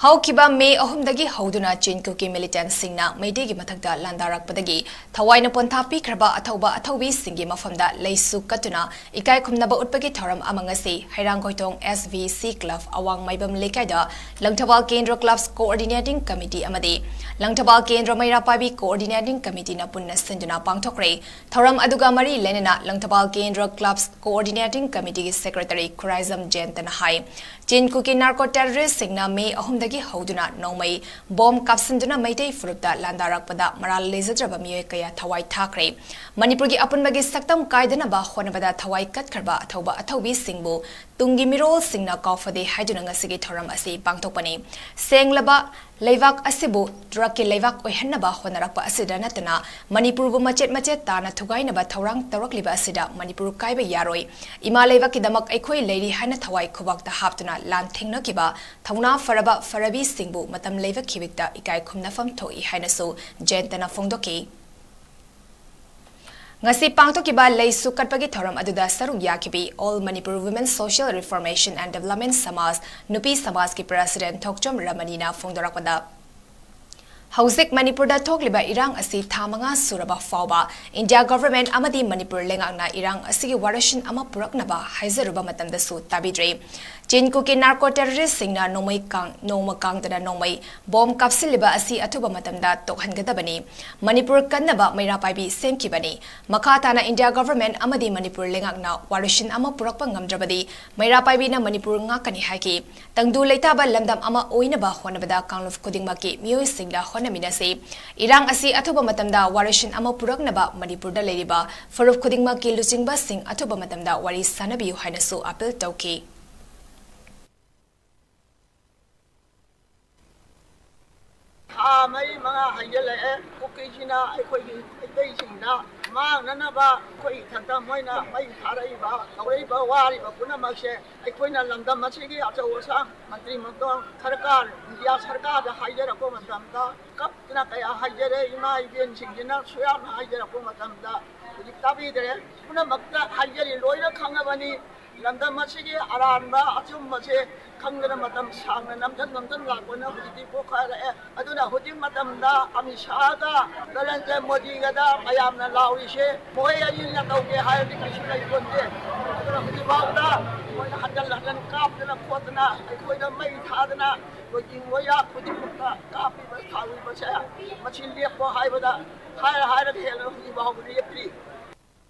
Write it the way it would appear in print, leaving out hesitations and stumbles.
ꯍꯧꯈꯤꯕ ꯃꯦ 3ꯗꯒꯤ ꯍꯧꯗꯨꯅ ꯆꯤꯟꯀꯨꯀꯤ ꯃꯤꯂꯤꯇꯦꯟꯠꯁꯤꯡꯅ ꯃꯩꯇꯩꯒꯤ ꯃꯊꯛꯇ ꯂꯥꯟꯗꯥꯔꯛꯄꯗꯒꯤ ꯊꯋꯥꯏꯅ ꯄꯣꯟꯊꯥ ꯄꯤꯈ꯭ꯔꯕ ꯑꯊꯧꯕ ꯑꯊꯧꯕꯤꯁꯤꯡꯒꯤ ꯃꯐꯝꯗ ꯂꯩꯁꯨ ꯀꯠꯇꯨꯅ ꯏꯀꯥꯏ ꯈꯨꯝꯅꯕ ꯎꯠꯄꯒꯤ ꯊꯧꯔꯝ ꯑꯃ ꯉꯁꯤ ꯍꯩꯔꯥꯡꯒꯣꯏꯊꯣꯡ SVC ꯀ꯭ꯂꯕ ꯑꯋꯥꯡꯃꯥꯏꯕꯝ ꯂꯩꯀꯥꯏꯗ ꯂꯪꯊꯕꯥꯜ ꯀꯦꯟꯗ꯭ꯔ ꯀ꯭ꯂꯕꯁ ꯀꯣꯑꯣꯔꯗꯤꯅꯦꯇꯤꯡ ꯀꯃꯤꯇꯤ ꯑꯃꯗꯤ ꯂꯪꯊꯕꯥꯜ ꯀꯦꯟꯗ꯭ꯔ ꯃꯩꯔꯥꯄꯥꯏꯕꯤ ꯀꯣꯑꯣꯔꯗꯤꯅꯦꯇꯤꯡ ꯀꯃꯤꯇꯤꯅ ꯄꯨꯟꯅ ꯁꯤꯟꯗꯨꯅ ꯄꯥꯡꯊꯣꯛꯈ꯭ꯔꯦ꯫ ꯊꯧꯔꯝ ꯑꯗꯨꯒ ꯃꯔꯤ ꯂꯩꯅꯅ ꯂꯪꯊꯕꯥꯜ ꯀꯦꯟꯗ꯭ꯔ ꯀ꯭ꯂꯕꯁ ꯀꯣꯑꯣꯔꯗꯤꯅꯦꯇꯤꯡ ꯀꯃꯤꯇꯤꯒꯤ ꯁꯦꯀ꯭ꯔꯦꯇꯔꯤ ꯈꯨꯔꯥꯏꯖꯝ ꯍꯥꯏ ꯆꯤꯟꯀꯨꯀꯤ ꯅꯥꯔꯀꯣ ꯇꯦꯔरिꯁꯁꯤꯡꯅ ꯃꯦ 3ꯗꯒꯤ ꯍꯧꯗꯨꯅ नौमई बॉम कापसिंदुना मैतै फुरुपता लांदारकपदा मराल लेजद्रबा मियोय कया थवाई थाखरे मणिपुर की अपुनबगी सक्तम कायदनबा होनबदा थवाई कटखरबा अथौबा अथौबी सिंगबु Tungi मिरोल सिंगना काफदे हाइदुना ngasi thoram asi pangthokpani senglaba leivak asibu draki leivak oihanaba honarakpa asida natana manipur bu machet tana thugainaba thorang tawrakliba asida manipur kaiba yaroi ima leivak kidamak aikhoi leiri hana thawai khubakta haptuna lan thingnakiba thauna faraba farabi singbu matam leivak khibikta ikai khumnafam thoi hainasu jentana fongdoki ngasi pangthokiba leisu katpagi thoram aduda saruk yakibi all Manipur Women Social Reformation and Development Samaj Nupi Samaj ki President Thokchom Ramanina fongdorakpada Hauzik Manipur da thokliba irang asi thamanga suraba fawba India government amadi Manipur lengakna irang asigi warashin ama puraknaba haizaruba matamda su tabidre Chinkuki narco terrorist singna noma kangdana nomai bomb kapsiliba asi atuba matamda tokhangadabani Manipur kannaba mairapaibi semkibani makhatana India government amadi Manipur lengakna warashin ama purakpa ngamdrabadi mairapaibi na Manipur ngakani haiki tangdu leitaba lamdam ama oinaba honabada kangluf kudingmaki miyoi singla honaminase irang asi atuba matamda warashin ama puraknaba Manipur da leiriba faruf kudingmaki luchingba sing atuba matamda wari sanabiyu hainasu appeal tauki May mga hayala occasional ay singna mananaba koi thanta moina mai tharaiba tawaiba wariba punamakse aikoina lamdam masigi achawasa mantri mangdong sarkar India sarkar da hayara ko matamda kapna kaya hayare ima ibin singina suya hayara ko matamda tabi dere punamakta hayari loira khangabani lamdam masigi aranba achumase khangna matam sangna namdan lakona hudi pokhara aduna hudi matamda amishaga dalanje modi gada mayamna laurise moy ayina tawge hayri kishna ikonde aduna hudi bawda moy hadan kapna khotna aikoida mai thadna lojing waya hudi pukta kapi bas thawi basa machin lepo haibada hayra hela hudi bawdi yepri